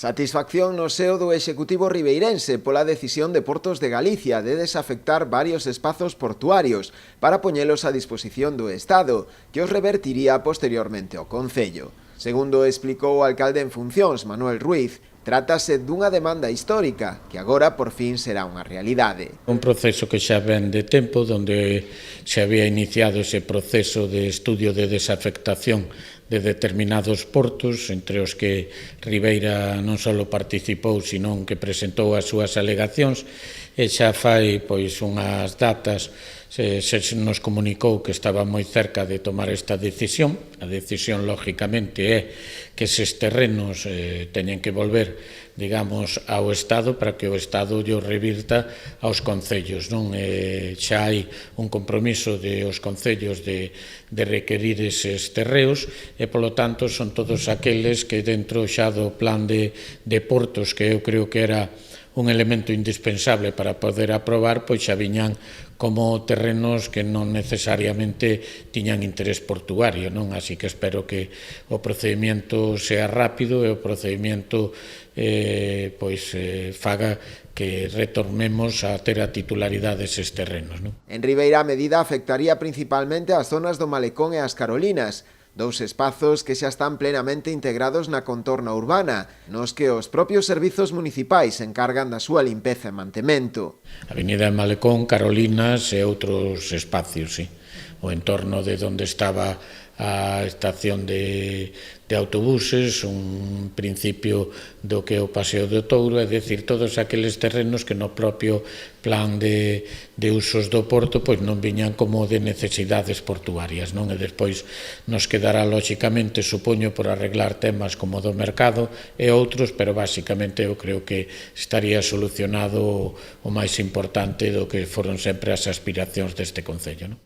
Satisfacción no seo do Executivo ribeirense pola decisión de Portos de Galicia de desafectar varios espazos portuarios para poñelos a disposición do Estado, que os revertiría posteriormente ao Concello. Segundo explicou o alcalde en funcións, Manuel Ruiz, trátase dunha demanda histórica que agora por fin será unha realidade. Un proceso que xa ven de tempo, onde se había iniciado ese proceso de estudio de desafectación de determinados portos, entre os que Ribeira non só participou, senón que presentou as súas alegacións, e xa fai unhas datas se nos comunicou que estaba moi cerca de tomar esta decisión. A decisión, lógicamente, é que eses terrenos teñen que volver, digamos, ao Estado para que o Estado llo revirta aos concellos, non? Xa hai un compromiso dos concellos de requerir eses terreos e, polo tanto, son todos aqueles que dentro xa do plan de portos, que eu creo que era un elemento indispensable para poder aprobar, pois xa viñan como terrenos que non necesariamente tiñan interés portuario, non? Así que espero que o procedimento sea rápido e o procedimento faga que retornemos a ter a titularidade deses terrenos, non? En Ribeira a medida afectaría principalmente as zonas do Malecón e as Carolinas, dous espazos que xa están plenamente integrados na contorna urbana, nos que os propios servizos municipais se encargan da súa limpeza e mantemento. Avenida de Malecón, Carolinas e outros espacios, sí. O entorno de onde estaba a estación de autobuses, un principio do que é o Paseo do Touro, é dicir, todos aqueles terrenos que no propio plan de usos do porto non viñan como de necesidades portuarias, non? E despois nos quedará, lóxicamente, supoño, por arreglar temas como do mercado e outros, pero basicamente eu creo que estaría solucionado o máis importante do que foron sempre as aspiracións deste Concello, non?